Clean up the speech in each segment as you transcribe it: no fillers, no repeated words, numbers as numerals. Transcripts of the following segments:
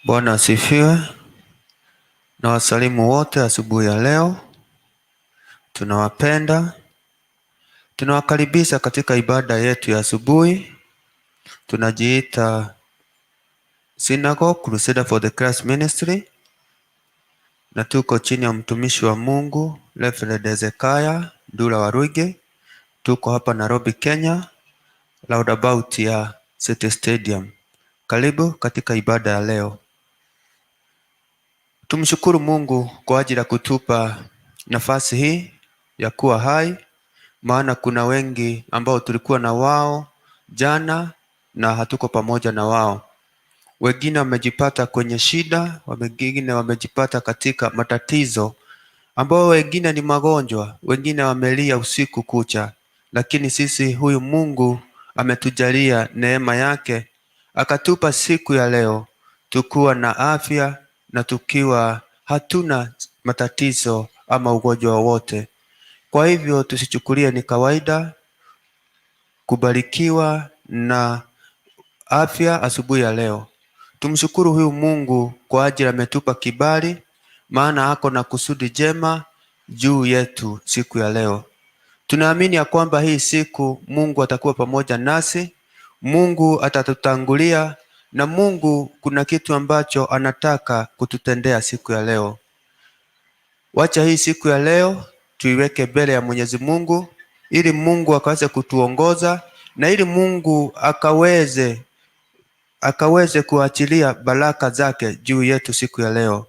Bwana asifiwe. Na wasalimu wote asubuhi ya leo. Tunawapenda. Tunawakaribisha katika ibada yetu ya asubuhi. Tunajiita Synagogue Crusader for the Christ Ministry, na tuko chini ya mtumishi wa Mungu Reverend Ezekiah Ndula Waruge. Tuko hapa Nairobi, Kenya, roundabout ya City Stadium. Karibu katika ibada ya leo. Tumshukuru Mungu kwa ajili ya kutupa nafasi hii ya kuwa hai, maana kuna wengi ambao tulikuwa na wao jana na hatuko pamoja na wao. Wengine wamejipata kwenye shida, wengine wamejipata katika matatizo, ambao wengine ni magonjwa, wengine wamelia usiku kucha. Lakini sisi huyu Mungu ametujalia neema yake, akatupa siku ya leo tukiwa na afya na tukiwa hatuna matatizo ama ugonjwa wowote. Kwa hivyo tusichukulie ni kawaida kubarikiwa na afya asubuhi ya leo. Tumshukuru huyu Mungu kwa ajili ametupa kibali, maana ako na kusudi jema juu yetu siku ya leo. Tunaamini ya kwamba hii siku Mungu atakuwa pamoja nasi, Mungu atatutangulia, na Mungu kuna kitu ambacho anataka kututendea siku ya leo. Wacha hii siku ya leo tuiweke mbele ya Mwenyezi Mungu, ili Mungu akaweze kutuongoza na ili Mungu akaweze kuachilia baraka zake juu yetu siku ya leo.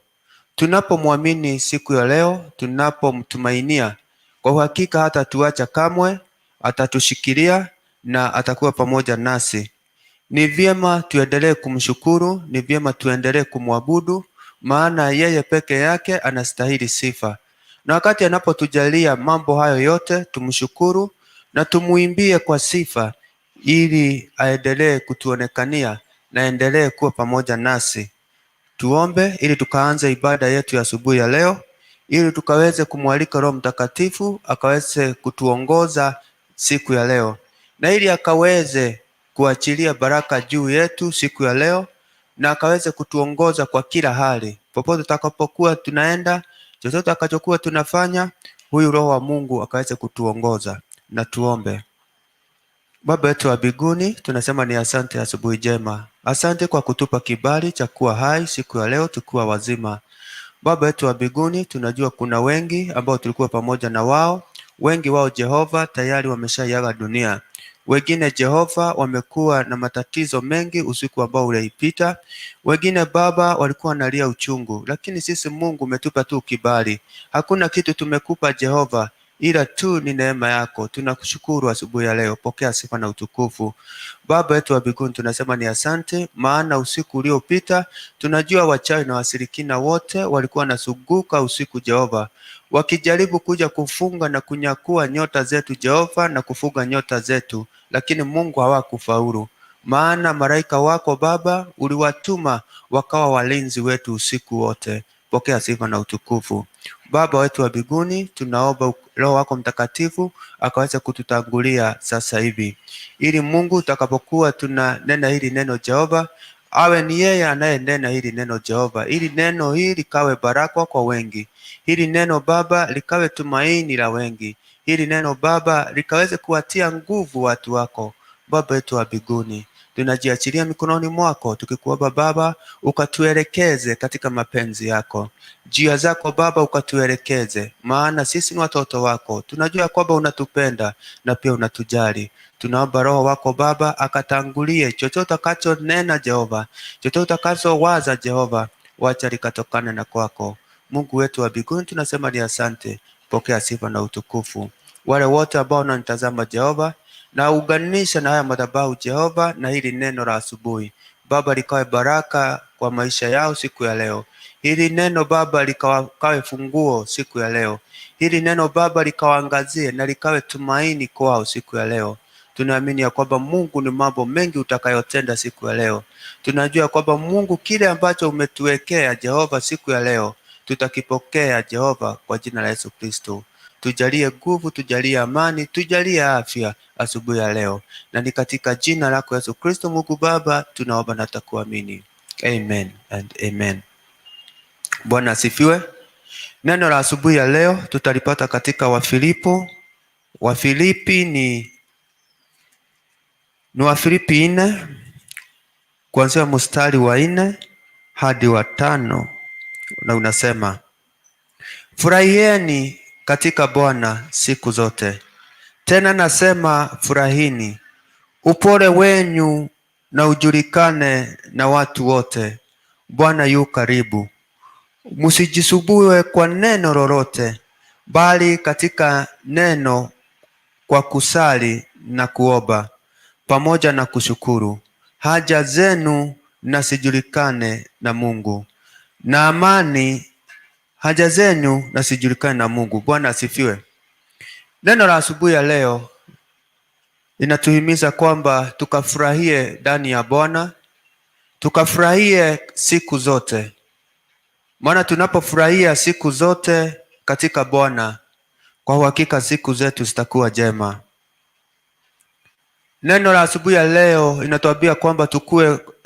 Tunapomwamini siku ya leo, tunapomtumainia, kwa uhakika hatatuacha kamwe, atatushikilia na atakuwa pamoja nasi. Ni vyema tuendelee kumshukuru, ni vyema tuendelee kumwabudu, maana yeye peke yake anastahili sifa. Na wakati anapotujalia mambo hayo yote, tumshukuru na tumuimbie kwa sifa, ili aendelee kutuonekania na aendelee kuwa pamoja nasi. Tuombe ili tukaanze ibada yetu ya asubuhi ya leo, ili tukaweze kumwalika Roho Mtakatifu akaweze kutuongoza siku ya leo, na ili akaweze kuachilia baraka juu yetu siku ya leo, na akaweze kutuongoza kwa kila hali. Popote tutakapokuwa tunaenda, chochote tutakachokuwa tunafanya, huyu Roho wa Mungu akaweze kutuongoza. Na tuombe. Baba yetu wa mbinguni, tunasema ni asante asubuhi njema. Asante kwa kutupa kibali cha kuwa hai siku ya leo tukiwa wazima. Baba yetu wa mbinguni, tunajua kuna wengi ambao tulikuwa pamoja na wao. Wengi wao Jehova tayari wameshaiaga dunia. Wengine Jehova wamekuwa na matatizo mengi usiku ambao uliopita. Wengine Baba walikuwa wanalia uchungu, lakini sisi Mungu umetupa tu kibali. Hakuna kitu tumekupa Jehova, ila tu ni neema yako. Tunakushukuru asubuhi ya leo. Pokea sifa na utukufu. Baba yetu wa mbinguni, tunasema ni asante, maana usiku uliopita tunajua wachawi na wasirikina wote walikuwa wanazunguka usiku Jehova, wakijaribu kuja kufunga na kunyakua nyota zetu Jehova, na kufunga nyota zetu, lakini Mungu hawakufaulu, maana malaika wako Baba uliwatuma wakawa walinzi wetu usiku wote. Pokea sifa na utukufu. Baba wetu wa mbinguni, tunaomba Roho wako Mtakatifu akaweze kututangulia sasa hivi, ili Mungu utakapokuwa tunanena hili neno Jehova, awe ni yeye anayenena hili neno Jehova, ili neno hili likawe baraka kwa wengi. Hili neno Baba likawe tumaini la wengi. Hili neno Baba likaweze kuwatia nguvu watu wako. Baba wetu wa mbinguni, tunajiachilia mikononi mwako, tukikuomba Baba ukatuelekeze katika mapenzi yako. Njia zako Baba ukatuelekeze, maana sisi ni watoto wako. Tunajua kwamba unatupenda na pia unatujali. Tunaomba Roho wako Baba akatangulie chochote utakachonena Jehova, chochote utakachowaza Jehova, wacha likatokana na kwako. Mungu wetu wa mbinguni, tunasema ni asante. Pokea sifa na utukufu. Wale wote ambao wananitazama Jehova, na uganisha na haya madhabahu Jehova, na hili neno la asubuhi Baba likawe baraka kwa maisha yao siku ya leo. Hili neno Baba likawe funguo siku ya leo. Hili neno Baba likawaangazie na likawe tumaini kwao siku ya leo. Tunaamini ya kwamba Mungu ni mambo mengi utakayotenda siku ya leo. Tunajua kwamba Mungu kile ambacho umetuwekea Jehova siku ya leo tutakipokea Jehova, kwa jina la Yesu Kristo. Tujalie nguvu, tujalie amani, tujalie afya asubuhi ya leo, na ni katika jina lako Yesu Kristo Mungu Baba tunaomba na tukuamini. Amen and amen. Bwana asifiwe. Neno la asubuhi ya leo tutalipata katika Wafilipi ni Wafilipi 4 kuanzia mstari wa 4 hadi wa 5, na unasema, furahieni katika Bwana siku zote. Tena nasema furahini. Upole wenyu na ujulikane na watu wote. Bwana yu karibu. Msijisumbue kwa neno lolote, bali katika neno kwa kusali na kuomba pamoja na kushukuru, haja zenu na zijulikane na Mungu, na amani haja zenu na zijulikane na Mungu. Bwana asifiwe. Neno la asubuhi ya leo linatuhimiza kwamba tukafurahie ndani ya Bwana, tukafurahie siku zote. Maana tunapofurahia siku zote katika Bwana, kwa uhakika siku zetu zitakuwa njema. Neno la asubuhi ya leo inatuambia kwamba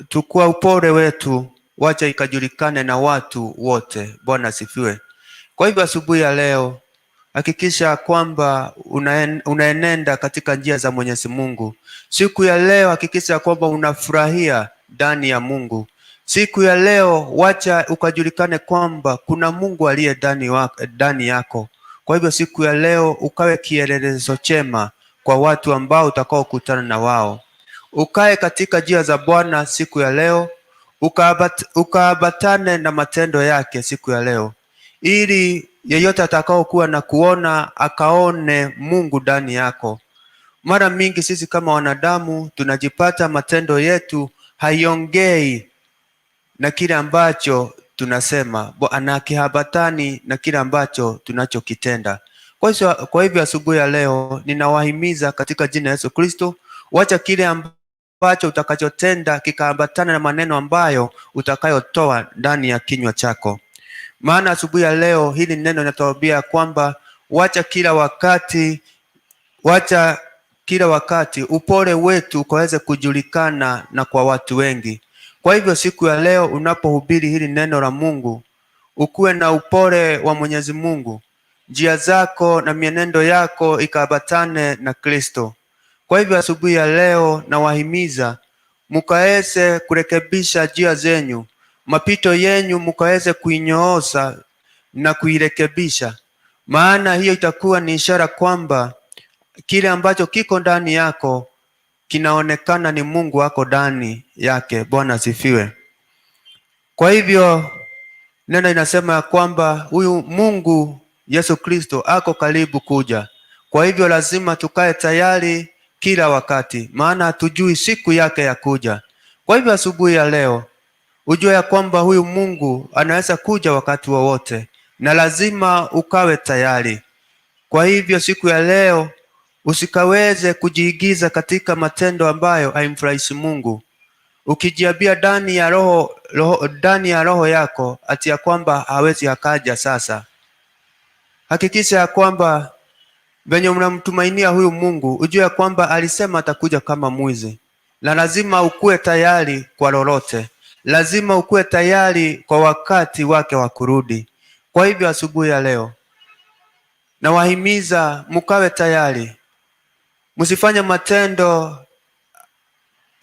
tukue upole wetu wacha ikajulikane na watu wote. Bwana asifiwe. Kwa hivyo asubuhi ya leo hakikisha kwamba unaenenda katika njia za Mwenyezi Mungu. Siku ya leo hakikisha kwamba unafurahia ndani ya Mungu. Siku ya leo wacha ukajulikane kwamba kuna Mungu aliye ndani yako. Kwa hivyo siku ya leo ukawe kielelezo chema kwa watu ambao utakao kutana na wao. Ukae katika njia za Bwana siku ya leo, ukaabatane na matendo yake siku ya leo, ili yeyote atakao kuwa na kuona akaone Mungu ndani yako. Mara mingi sisi kama wanadamu tunajipata matendo yetu haiongei na kile ambacho tunasema, anakihabatani na kile ambacho tunachokitenda. Kwa hivyo asubuhi ya leo ninawahimiza katika jina la Yesu Kristo, wacha kile ambacho utakachotenda kikaambatana na maneno ambayo utakayotoa ndani ya kinywa chako. Maana asubuhi ya leo hili neno linatuambia kwamba wacha kila wakati upole wetu ukaweze kujulikana na kwa watu wengi. Kwa hivyo siku ya leo unapohubiri hili neno la Mungu, ukuwe na upole wa Mwenyezi Mungu, njia zako na mienendo yako ikaambatane na Kristo. Kwa hivyo asubuhi ya leo nawahimiza mukaweze kurekebisha njia zenyu, mapito yenyu mukaweze kuinyooza na kuirekebisha, maana hiyo itakuwa ni ishara kwamba kile ambacho kiko ndani yako kinaonekana ni Mungu wako ndani yake. Bwana asifiwe. Kwa hivyo neno inasema ya kwamba huyu Mungu Yesu Kristo ako karibu kuja. Kwa hivyo lazima tukae tayari kila wakati, maana hatujui siku yake ya kuja. Kwa hivyo asubuhi ya leo ujue ya kwamba huyu Mungu anaweza kuja wakati wowote, na lazima ukawe tayari. Kwa hivyo siku ya leo usikaweze kujiigiza katika matendo ambayo haimfurahishi Mungu, ukijiambia ndani ya roho yako ati ya kwamba hawezi akaja sasa. Hakikisha ya kwamba venye unamtumainia huyu Mungu, ujue ya kwamba alisema atakuja kama mwizi, na lazima ukue tayari kwa lolote. Lazima ukue tayari kwa wakati wake wa kurudi. Kwa hivyo asubuhi ya leo nawahimiza mukawe tayari, msifanye matendo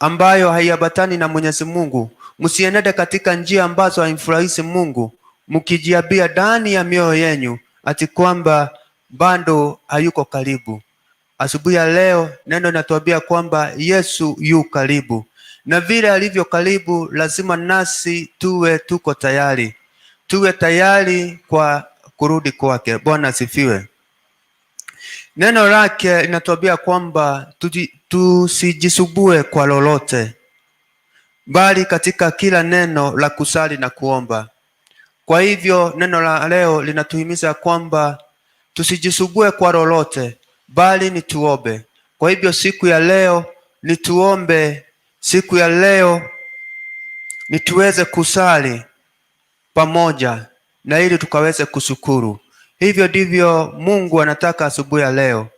ambayo haiambatani na Mwenyezi Mungu. Msienende katika njia ambazo haimfurahishi Mungu, mkijiambia ndani ya mioyo yenu ati kwamba bado hayuko karibu. Asubuhi ya leo neno linatuambia kwamba Yesu yu karibu, na vile alivyo karibu lazima nasi tuko tayari, tuwe tayari kwa kurudi kwake. Bwana asifiwe. Neno lake linatuambia kwamba tusijisumbue kwa lolote, bali katika kila neno la kusali na kuomba. Kwa hivyo neno la leo linatuhimiza kwamba tusijisumbue kwa lolote, bali ni tuombe. Kwa hivyo siku ya leo ni tuombe, siku ya leo ni tuweze kusali pamoja na ili tukaweze kushukuru. Hivyo ndivyo Mungu anataka asubuhi ya leo.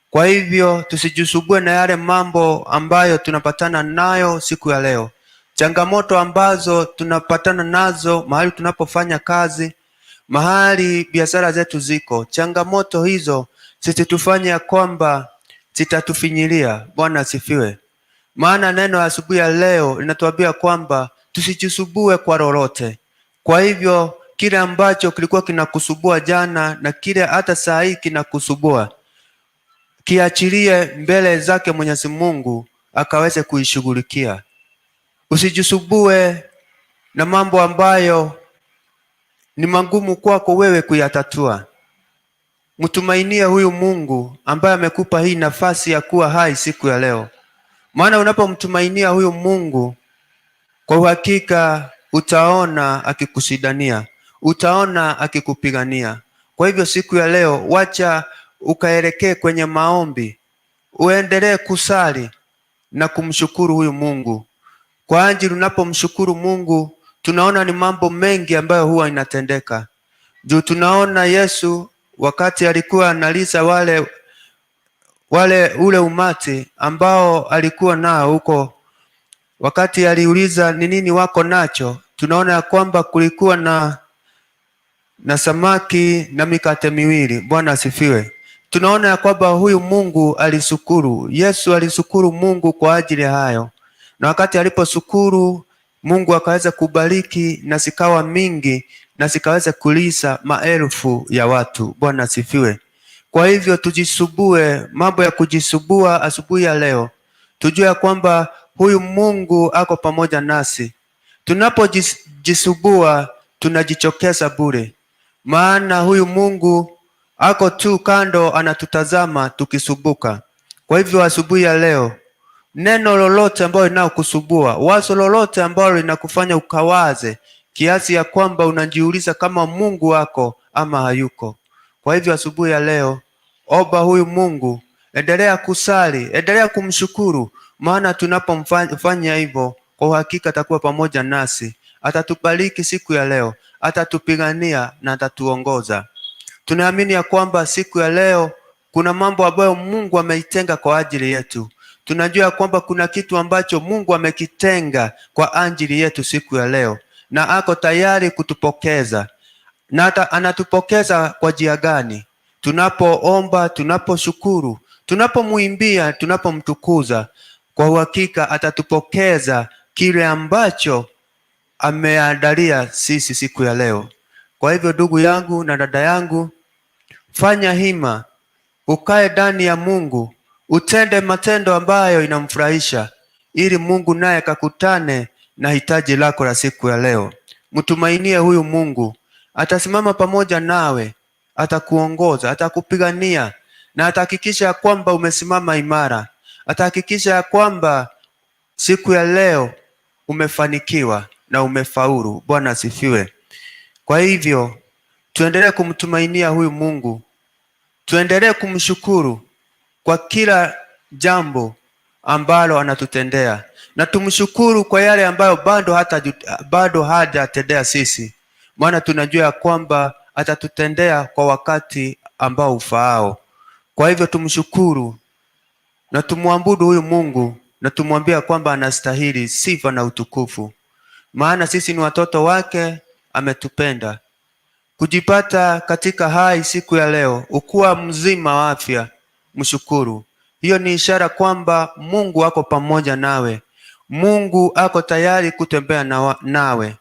Kwa hivyo tusijisumbue na yale mambo ambayo tunapatana nayo siku ya leo. changamoto ambazo tunapatana nazo mahali tunapofanya kazi, mahali biashara zetu ziko. Changamoto hizo sisi tufanye ya kwamba zitatufinyilia. Bwana asifiwe. Maana neno la asubuhi ya leo linatuambia kwamba tusijisubue kwa lolote. Kwa hivyo kile ambacho kilikuwa kinakusubua jana na kile hata saa hii kinakusubua, kiachilie mbele zake Mwenyezi Mungu akaweze kuishughulikia. Usijisubue na mambo ambayo ni magumu kwako wewe kuyatatua. Mtumainie huyu Mungu ambaye amekupa hii nafasi ya kuwa hai siku ya leo. Maana unapomtumainia huyu Mungu, kwa uhakika utaona akikushindania, utaona akikupigania. Kwa hivyo siku ya leo, wacha ukaelekee kwenye maombi, uendelee kusali na kumshukuru huyu Mungu. Kwa ajili unapomshukuru Mungu, tunaona ni mambo mengi ambayo huwa inatendeka. Juu tunaona Yesu wakati alikuwa analisha ule umati ambao alikuwa nao huko, wakati aliuliza ni nini wako nacho, tunaona ya kwamba kulikuwa na samaki na mikate miwili. Bwana asifiwe. Tunaona ya kwamba huyu Mungu alisukuru, Yesu alisukuru Mungu kwa ajili ya hayo, na wakati aliposukuru Mungu akaweza kubariki na zikawa mingi na zikaweza kulisha maelfu ya watu. Bwana asifiwe. Kwa hivyo tujisubue, mambo ya kujisubua asubuhi ya leo, tujue ya kwamba huyu Mungu ako pamoja nasi. Tunapojisubua tunajichokeza bure, maana huyu Mungu ako tu kando anatutazama tukisubuka. Kwa hivyo asubuhi ya leo, neno lolote ambalo linakusubua, wazo lolote ambalo linakufanya ukawaze kiasi ya kwamba unajiuliza kama Mungu wako ama hayuko. Kwa hivyo asubuhi ya leo, omba huyu Mungu, endelea kusali, endelea kumshukuru, maana tunapomfanya hivyo, kwa uhakika atakuwa pamoja nasi, atatubariki siku ya leo, atatupigania na atatuongoza. Tunaamini ya kwamba siku ya leo kuna mambo ambayo Mungu ameitenga kwa ajili yetu. Tunajua kwamba kuna kitu ambacho Mungu amekitenga kwa ajili yetu siku ya leo, na ako tayari kutupokeza. Na anatupokeza kwa njia gani? Tunapoomba, tunaposhukuru, tunapomuimbia, tunapomtukuza, kwa uhakika atatupokeza kile ambacho ameandalia sisi siku ya leo. Kwa hivyo ndugu yangu na dada yangu, fanya hima, ukae ndani ya Mungu, utende matendo ambayo inamfurahisha, ili Mungu naye kakutane na hitaji lako la siku ya leo. Mtumainie huyu Mungu, atasimama pamoja nawe, atakuongoza, atakupigania na atahakikisha kwamba umesimama imara. Atahakikisha kwamba siku ya leo umefanikiwa na umefaulu. Bwana asifiwe. Kwa hivyo tuendelee kumtumainia huyu Mungu, tuendelee kumshukuru kwa kila jambo ambalo anatutendea, na tumshukuru kwa yale ambayo bado hajatendea sisi, maana tunajua kwamba atatutendea kwa wakati ambao ufaao. Kwa hivyo tumshukuru na tumwabudu huyu Mungu na tumwambia kwamba anastahili sifa na utukufu, maana sisi ni watoto wake, ametupenda. Kujipata katika hai siku ya leo, ukuwa mzima wa afya, mshukuru. Hiyo ni ishara kwamba Mungu ako pamoja nawe. Mungu ako tayari kutembea nawe,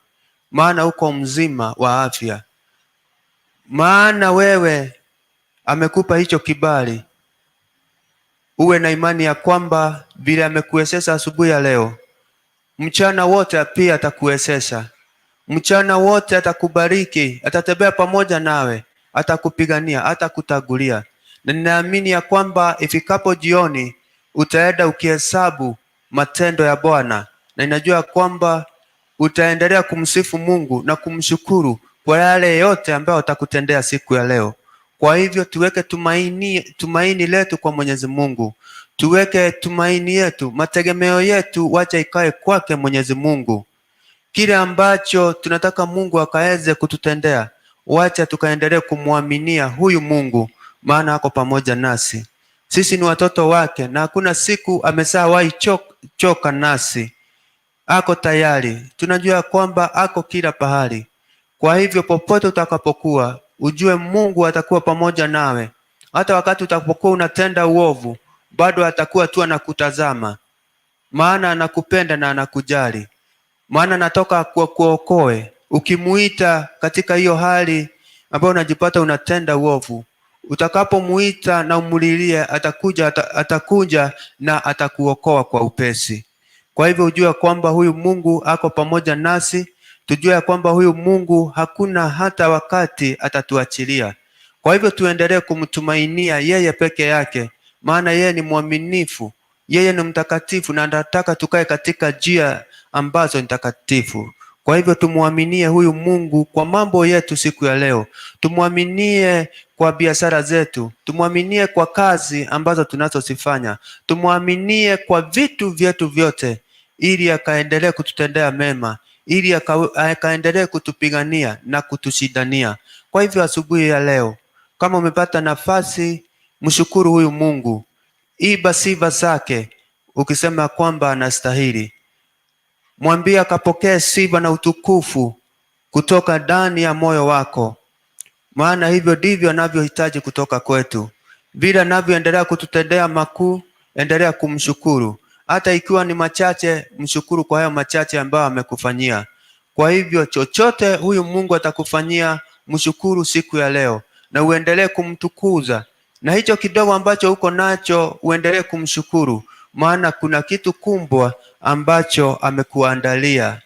maana uko mzima wa afya. Maana wewe amekupa hicho kibali. Uwe na imani ya kwamba vile amekuwezesha asubuhi ya leo, mchana wote pia atakuwezesha. Mchana wote atakubariki, atatembea pamoja nawe, atakupigania, atakutagulia. Na ninaamini ya kwamba ifikapo jioni utaenda ukihesabu matendo ya Bwana, na ninajua kwamba utaendelea kumsifu Mungu na kumshukuru kwa yale yote ambayo atakutendea siku ya leo. Kwa hivyo tuweke tumaini letu kwa Mwenyezi Mungu. Tuweke tumaini yetu, mategemeo yetu wacha ikae kwake Mwenyezi Mungu. Kile ambacho tunataka Mungu akaweze kututendea, wacha tukaendelee kumwaminia huyu Mungu, maana ako pamoja nasi. Sisi ni watoto wake na hakuna siku ameshawahi choka nasi. ako tayari. Tunajua kwamba ako kila pahali. Kwa hivyo popote utakapokuwa, ujue Mungu atakuwa pamoja nawe. Hata wakati utakapokuwa unatenda uovu, bado atakuwa tu anakutazama, maana anakupenda na anakujali, maana anatoka kuokoe. Ukimuita katika hiyo hali ambayo unajipata unatenda uovu, utakapomuita na umulilie, atakuja na atakuokoa kwa upesi. Kwa hivyo ujue kwamba huyu Mungu ako pamoja nasi. Tujue kwamba huyu Mungu hakuna hata wakati atatuachilia. Kwa hivyo tuendelee kumtumainia yeye peke yake, maana yeye ni mwaminifu, yeye ni mtakatifu, na anataka tukae katika njia ambazo ni takatifu. Kwa hivyo tumwaminie huyu Mungu kwa mambo yetu siku ya leo. Tumwaminie kwa biashara zetu, tumwaminie kwa kazi ambazo tunazozifanya, tumwaminie kwa vitu vyetu vyote, ili akaendelee kututendea mema, ili akaendelee kutupigania na kutushindania. Kwa hivyo asubuhi ya leo, kama umepata nafasi, mshukuru huyu Mungu, iba sifa zake ukisema kwamba anastahili. Mwambie akapokee sifa na utukufu kutoka ndani ya moyo wako, maana hivyo ndivyo anavyohitaji kutoka kwetu. Vile anavyoendelea kututendea makuu, endelea kumshukuru. Hata ikiwa ni machache, mshukuru kwa hayo machache ambayo amekufanyia. Kwa hivyo chochote huyu Mungu atakufanyia, mshukuru siku ya leo na uendelee kumtukuza. Na hicho kidogo ambacho uko nacho uendelee kumshukuru, maana kuna kitu kubwa ambacho amekuandalia.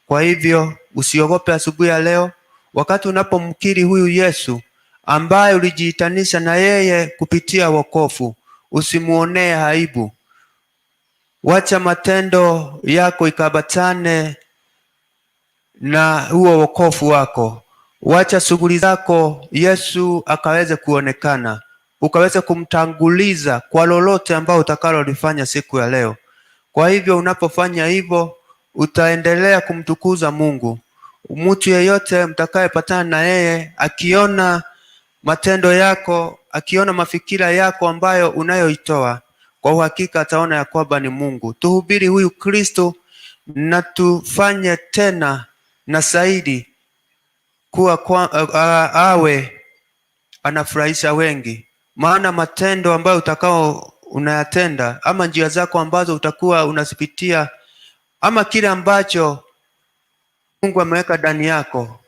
Kwa hivyo usiogope asubuhi ya leo, wakati unapomkiri huyu Yesu ambaye ulijiitanisha na yeye kupitia wokovu, usimuonee aibu. Wacha matendo yako ikabatane na huo wokovu wako. Wacha shughuli zako Yesu akaweze kuonekana, ukaweze kumtanguliza kwa lolote ambao utakalolifanya siku ya leo. Kwa hivyo unapofanya hivyo, utaendelea kumtukuza Mungu. Mtu yeyote mtakayepatana na yeye, akiona matendo yako, akiona mafikira yako ambayo unayoitoa, kwa uhakika ataona ya kwamba ni Mungu. Tuhubiri huyu Kristo na tufanye tena na zaidi kuwa awe anafurahisha wengi, maana matendo ambayo utakao unayatenda, ama njia zako ambazo utakuwa unazipitia, ama kile ambacho Mungu ameweka ndani yako,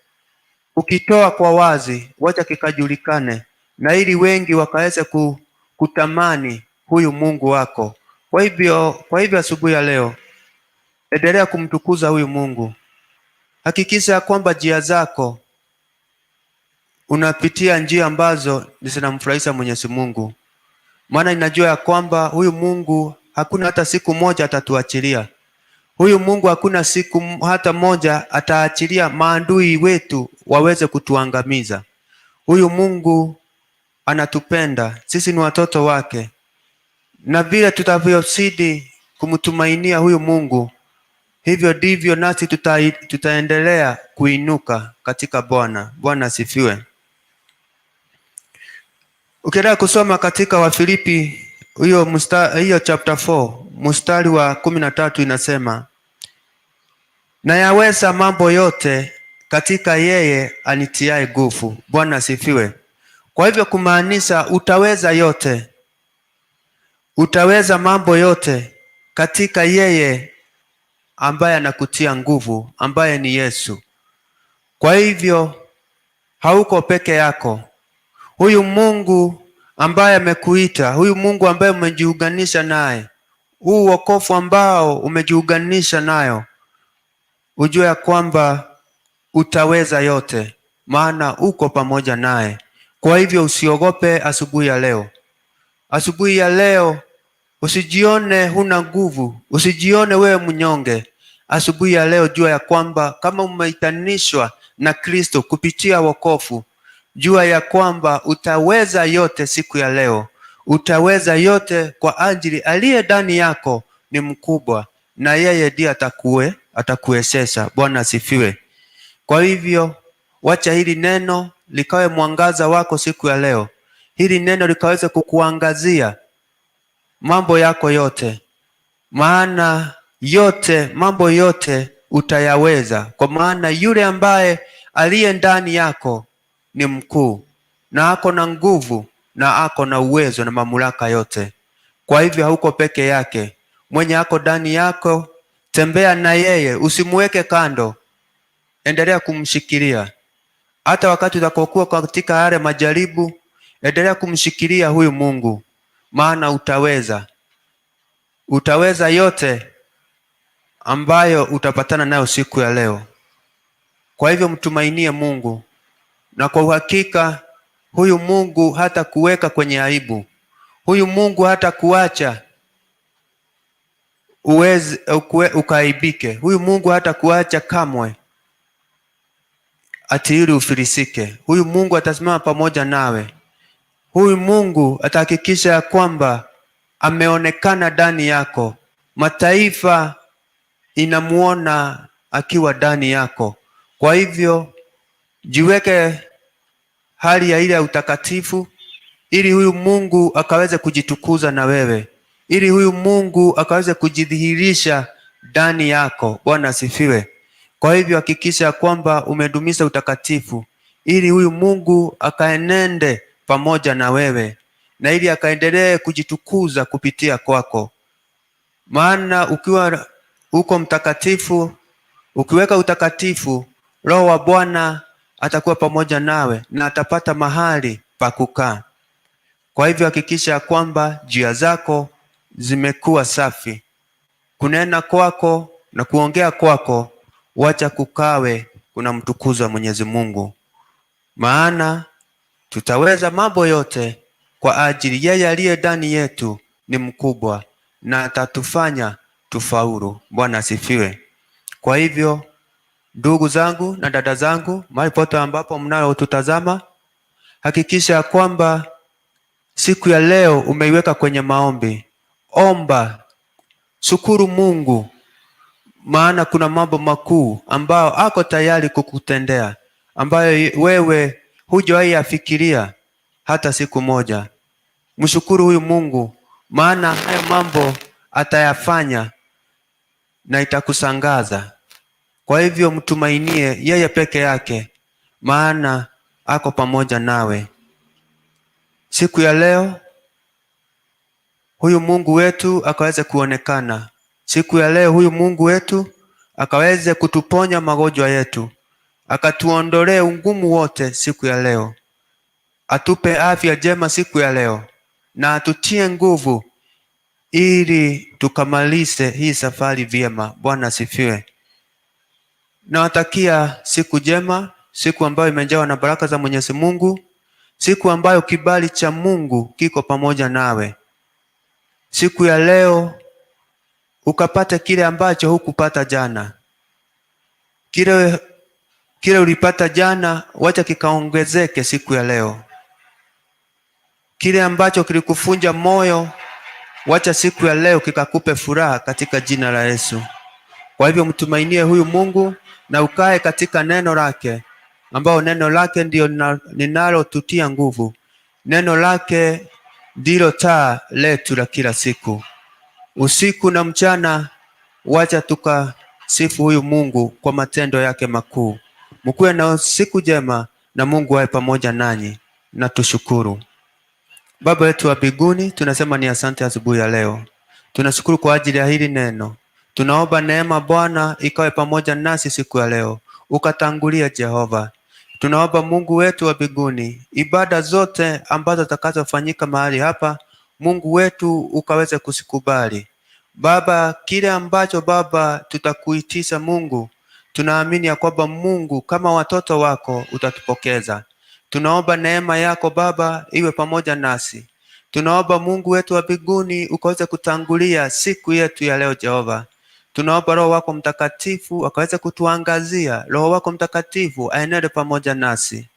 ukitoa kwa wazi, wacha kikajulikane, na ili wengi wakaweze kutamani huyu Mungu wako. Kwa hivyo asubuhi ya leo, endelea kumtukuza huyu Mungu. Hakikisha kwamba njia zako unapitia njia ambazo zinamfurahisha Mwenyezi Mungu, maana inajua ya kwamba huyu Mungu hakuna hata siku moja atatuachilia. Huyu Mungu hakuna siku hata moja ataachilia maadui wetu waweze kutuangamiza. Huyu Mungu anatupenda, sisi ni watoto wake, na vile tutavyozidi kumtumainia huyu Mungu, hivyo ndivyo nasi tutaendelea kuinuka katika Bwana. Bwana asifiwe. Ukiendelea kusoma katika Wafilipi hiyo chapter 4 mstari wa 13 inasema, na yaweza mambo yote katika yeye anitiaye nguvu. Bwana asifiwe. Kwa hivyo kumaanisha utaweza yote, utaweza mambo yote katika yeye ambaye anakutia nguvu, ambaye ni Yesu. Kwa hivyo hauko peke yako. Huyu Mungu ambaye amekuita, huyu Mungu ambaye umejiunganisha naye, huu wokovu ambao umejiunganisha nayo, ujue ya kwamba utaweza yote, maana uko pamoja naye. Kwa hivyo usiogope asubuhi ya leo. Asubuhi ya leo usijione huna nguvu, usijione wewe mnyonge. Asubuhi ya leo jua ya kwamba kama umeitanishwa na Kristo kupitia wokovu, jua ya kwamba utaweza yote siku ya leo. Utaweza yote kwa ajili aliye ndani yako ni mkubwa, na yeye ndiye atakuwezesha. Bwana asifiwe. Kwa hivyo wacha hili neno likawe mwangaza wako siku ya leo. Hili neno likaweze kukuangazia mambo yako yote, maana yote, mambo yote utayaweza, kwa maana yule ambaye aliye ndani yako ni mkuu na ako na nguvu na ako na uwezo na mamlaka yote. Kwa hivyo hauko peke yake, mwenye ako ndani yako, tembea na yeye, usimuweke kando, endelea kumshikilia. Hata wakati utakokuwa katika yale majaribu, endelea kumshikilia huyu Mungu, maana utaweza yote ambayo utapatana nayo siku ya leo. Kwa hivyo mtumainie Mungu, na kwa uhakika huyu Mungu hata kuweka kwenye aibu. Huyu Mungu hata kuacha ukaibike. Huyu Mungu hata kuacha kamwe ati ili ufilisike. Huyu Mungu atasimama pamoja nawe. Huyu Mungu atahakikisha ya kwamba ameonekana ndani yako. Mataifa inamuona akiwa ndani yako. Kwa hivyo jiweke hali ya ile ya utakatifu, ili huyu Mungu akaweze kujitukuza na wewe, ili huyu Mungu akaweze kujidhihirisha ndani yako. Bwana asifiwe. Kwa hivyo hakikisha kwamba umedumisha utakatifu, ili huyu Mungu akaenende pamoja na wewe, na ili akaendelee kujitukuza kupitia kwako. Maana ukiwa uko mtakatifu, ukiweka utakatifu, Roho wa Bwana atakuwa pamoja nawe na atapata mahali pa kukaa. Kwa hivyo hakikisha kwamba njia zako zimekuwa safi. Kunena kwako na kuongea kwako, wacha kukawe kuna mtukuzo wa Mwenyezi Mungu. Maana tutaweza mambo yote kwa ajili yeye aliye ndani yetu ni mkubwa, na atatufanya tufaulu. Bwana asifiwe. Kwa hivyo ndugu zangu na dada zangu, mahali pote ambapo mnalotutazama, hakikisha kwamba siku ya leo umeiweka kwenye maombi. Omba, shukuru Mungu, maana kuna mambo makuu ambayo ako tayari kukutendea, ambayo wewe hujawahi afikiria hata siku moja. Mshukuru huyu Mungu, maana haya mambo atayafanya na itakusangaza. Kwa hivyo mtumainie yeye peke yake, maana ako pamoja nawe. Siku ya leo huyu Mungu wetu akaweze kuonekana. Siku ya leo huyu Mungu wetu akaweze kutuponya magonjwa yetu, akatuondolee ungumu wote siku ya leo, atupe afya njema siku ya leo, na atutie nguvu ili tukamalize hii safari vyema. Bwana asifiwe. Nawatakia siku njema, siku ambayo imejawa na baraka za Mwenyezi Mungu, siku ambayo kibali cha Mungu kiko pamoja nawe. Siku ya leo ukapata kile ambacho hukupata jana. Kile ulipata jana, wacha kikaongezeke siku ya leo. Kile ambacho kilikufunja moyo, wacha siku ya leo kikakupe furaha katika jina la Yesu. Kwa hivyo mtumainie huyu Mungu na ukae katika neno lake, ambao neno lake ndio linalotutia nguvu. Neno lake ndilo taa letu la kila siku. Usiku na mchana, wacha tukasifu huyu Mungu kwa matendo yake makuu. Mkuwe na siku njema na Mungu awe pamoja nanyi, na tushukuru. Baba yetu wa mbinguni, tunasema ni asante asubuhi ya leo. Tunashukuru kwa ajili ya hili neno. Tunaomba neema Bwana ikawe pamoja nasi siku ya leo. Ukatangulia Jehova. Tunaomba Mungu wetu wa mbinguni, ibada zote ambazo zitakazofanyika mahali hapa, Mungu wetu ukaweze kusikubali. Baba, kile ambacho Baba tutakuitisha Mungu, tunaamini ya kwamba Mungu kama watoto wako utatupokeza. Tunaomba neema yako Baba iwe pamoja nasi. Tunaomba Mungu wetu wa mbinguni ukaweze kutangulia siku yetu ya leo Jehova. Tunaomba Roho wako Mtakatifu akaweze kutuangazia. Roho wako Mtakatifu aenende pamoja nasi.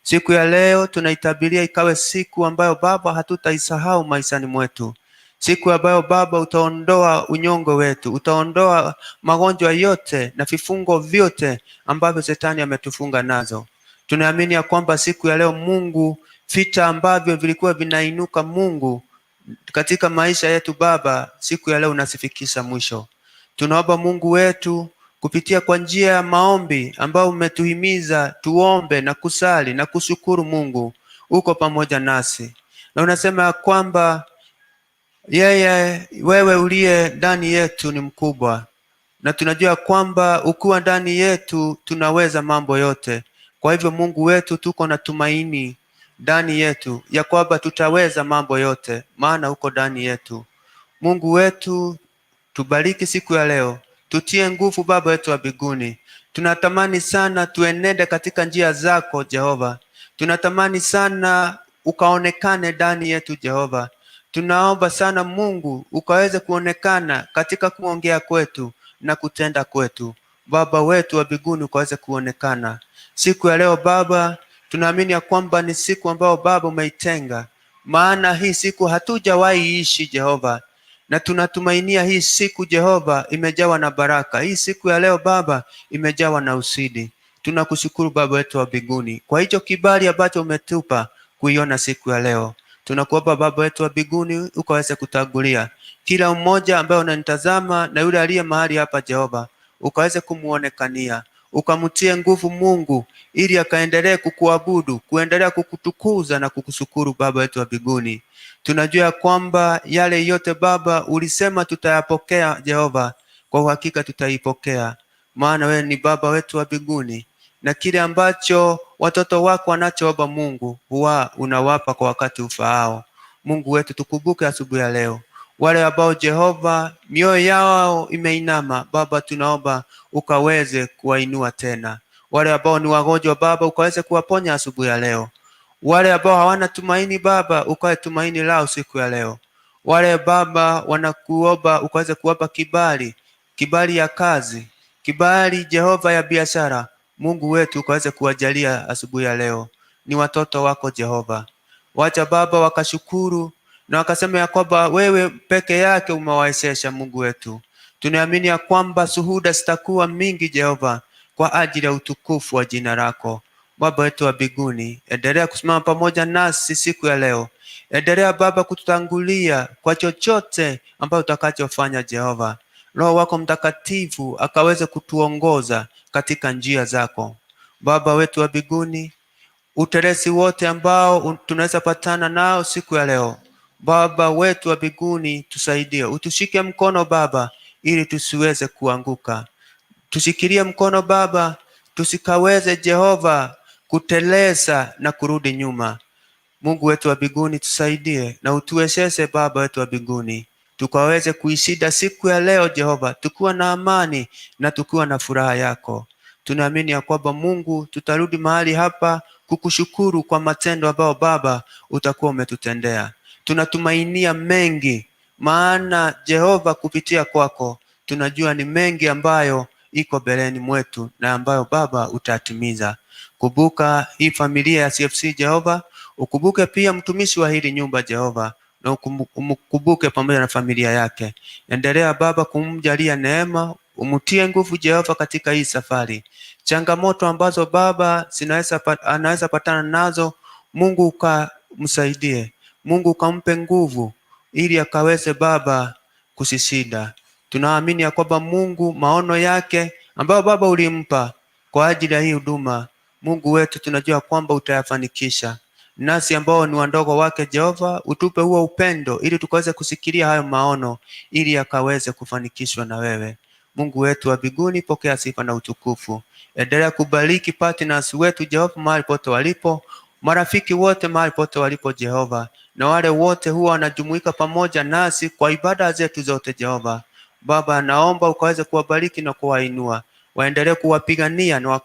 Siku ya leo tunaitabiria ikawe siku ambayo Baba hatutaisahau maishani mwetu. Siku ambayo Baba utaondoa unyongo wetu, utaondoa magonjwa yote na vifungo vyote ambavyo Shetani ametufunga nazo. Tunaamini ya kwamba siku ya leo Mungu, vita ambavyo vilikuwa vinainuka Mungu katika maisha yetu Baba, siku ya leo unasifikisha mwisho. Tunaomba Mungu wetu kupitia kwa njia ya maombi ambayo umetuhimiza tuombe na kusali na kushukuru Mungu, uko pamoja nasi, na unasema ya kwamba wewe uliye ndani yetu ni mkubwa, na tunajua kwamba ukiwa ndani yetu tunaweza mambo yote. Kwa hivyo Mungu wetu, tuko na tumaini ndani yetu ya kwamba tutaweza mambo yote, maana uko ndani yetu. Mungu wetu, tubariki siku ya leo, tutie nguvu Baba wetu wa mbinguni. Tunatamani sana tuenende katika njia zako Jehova. Tunatamani sana ukaonekane ndani yetu Jehova. Tunaomba sana Mungu ukaweze kuonekana katika kuongea kwetu na kutenda kwetu. Baba wetu wa mbinguni, ukaweze kuonekana siku ya leo Baba. Tunaamini ya kwamba ni siku ambayo Baba umeitenga, maana hii siku hatujawahi ishi Jehova, na tunatumainia hii siku Jehova imejawa na baraka. Hii siku ya leo Baba imejawa na usidi. Tunakushukuru Baba wetu wa mbinguni kwa hicho kibali ambacho umetupa kuiona siku ya leo. Tunakuomba Baba wetu wa mbinguni ukaweze kutangulia kila mmoja ambaye unanitazama na yule aliye mahali hapa Jehova, ukaweze kumuonekania, ukamtie nguvu Mungu, ili akaendelee kukuabudu, kuendelea kukutukuza na kukushukuru Baba wetu wa mbinguni. Tunajua kwamba yale yote Baba ulisema tutayapokea Jehova, kwa uhakika tutaipokea, maana wewe ni Baba wetu wa mbinguni, na kile ambacho watoto wako wanachoomba Mungu huwa unawapa kwa wakati ufaao. Mungu wetu, tukumbuke asubuhi ya leo wale ambao Jehova mioyo yao imeinama Baba, tunaomba ukaweze kuwainua tena. Wale ambao ni wagonjwa Baba, ukaweze kuwaponya asubuhi ya leo. Wale ambao hawana tumaini Baba, ukawe tumaini lao siku ya leo. Wale Baba wanakuomba ukaweze kuwapa kibali ya kazi, kibali Jehova ya biashara. Mungu wetu ukaweze kuwajalia asubuhi ya leo. Ni watoto wako Jehova, wacha Baba wakashukuru na wakasema ya kwamba wewe peke yake umewawezesha. Mungu wetu, tunaamini ya kwamba shuhuda zitakuwa mingi Jehova, kwa ajili ya utukufu wa jina lako. Baba wetu wa mbinguni, endelea kusimama pamoja nasi siku ya leo. Endelea Baba kututangulia kwa chochote ambacho utakachofanya Jehova. Roho wako Mtakatifu akaweze kutuongoza katika njia zako. Baba wetu wa mbinguni, utelezi wote ambao tunaweza patana nao siku ya leo, Baba wetu wa mbinguni, tusaidie, utushike mkono Baba, ili tusiweze kuanguka. Tushikilie mkono Baba, tusikaweze Jehova kuteleza na kurudi nyuma. Mungu wetu wa mbinguni, tusaidie na utuwezeshe Baba wetu wa mbinguni, tukaweze kuishinda siku ya leo Jehova, tukiwa na amani na tukiwa na furaha yako. Tunaamini ya kwamba Mungu, tutarudi mahali hapa kukushukuru kwa matendo ambayo Baba utakuwa umetutendea. Tunatumainia mengi, maana Jehova kupitia kwako tunajua ni mengi ambayo iko mbeleni mwetu na ambayo Baba utatimiza. Kumbuka hii familia ya CFC Jehova, ukumbuke pia mtumishi wa hili nyumba Jehova, na ukumbuke pamoja na familia yake. Endelea Baba kumjalia neema, umutie nguvu Jehova katika hii safari. Changamoto ambazo Baba anaweza patana nazo, Mungu ukamsaidie, Mungu ukampe nguvu ili akaweze Baba kusishinda. Tunaamini ya kwamba Mungu, maono yake ambayo Baba ulimpa kwa ajili ya hii huduma, Mungu wetu, tunajua kwamba utayafanikisha. Nasi ambao ni wandogo wake Jehova, utupe huo upendo ili tukaweze kusikilia hayo maono, ili yakaweze kufanikishwa na wewe. Mungu wetu wa mbinguni, pokea sifa na utukufu. Endelea kubariki partners wetu Jehova mahali pote walipo, marafiki wote mahali pote walipo Jehova, na wale wote huwa wanajumuika pamoja nasi kwa ibada zetu zote Jehova. Baba, naomba ukaweze kuwabariki na kuwainua, waendelee kuwapigania na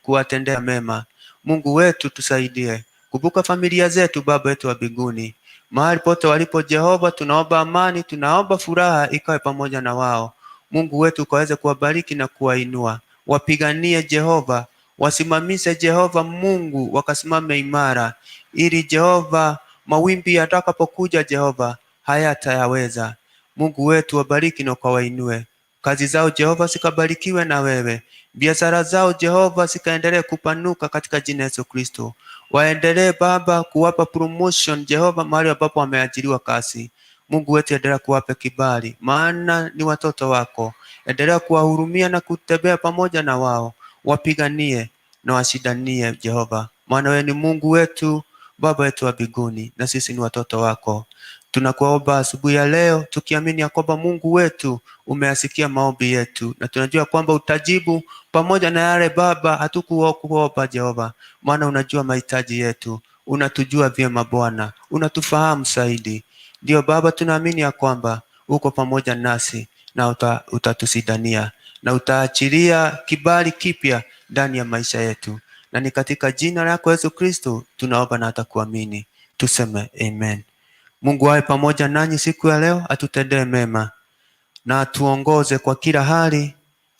kuwatendea mema. Mungu wetu, tusaidie. Kumbuka familia zetu Baba wetu wa mbinguni, mahali pote walipo Jehova, tunaomba amani, tunaomba furaha ikawe pamoja na wao. Mungu wetu, ukaweze kuwabariki na kuwainua, wapiganie Jehova, wasimamishe Jehova Mungu, wakasimame imara, ili Jehova mawimbi yatakapokuja Jehova hayatayaweza. Mungu wetu, wabariki na ukawainue. Kazi zao Jehova zikabarikiwe na wewe. Biashara zao Jehova zikaendelee kupanuka katika jina Yesu Kristo. Waendelee Baba kuwapa promotion Jehova mahali ambapo wameajiriwa kazi. Mungu wetu, endelea kuwapa kibali, maana ni watoto wako. Endelea kuwahurumia na kutembea pamoja na wao, wapiganie na washindanie Jehova, maana wewe ni Mungu wetu, Baba wetu wa mbinguni, na sisi ni watoto wako. Tunakuomba asubuhi ya leo tukiamini ya kwamba Mungu wetu umeyasikia maombi yetu, na tunajua kwamba utajibu pamoja na yale Baba hatukuomba Jehova, maana unajua mahitaji yetu, unatujua vyema Bwana, unatufahamu zaidi. Ndio Baba, tunaamini ya kwamba uko pamoja nasi na utatusidania na utaachilia kibali kipya ndani ya maisha yetu, na ni katika jina lako Yesu Kristo tunaomba na hata kuamini, tuseme amen. Mungu awe pamoja nanyi siku ya leo, atutendee mema na atuongoze kwa kila hali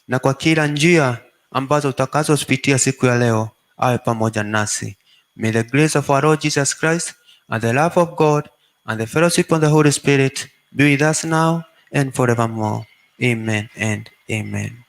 na kwa kila njia ambazo utakazozipitia siku ya leo, awe pamoja nasi. May the grace of our Lord Jesus Christ and the love of God and the fellowship of the Holy Spirit be with us now and forevermore. Amen and amen.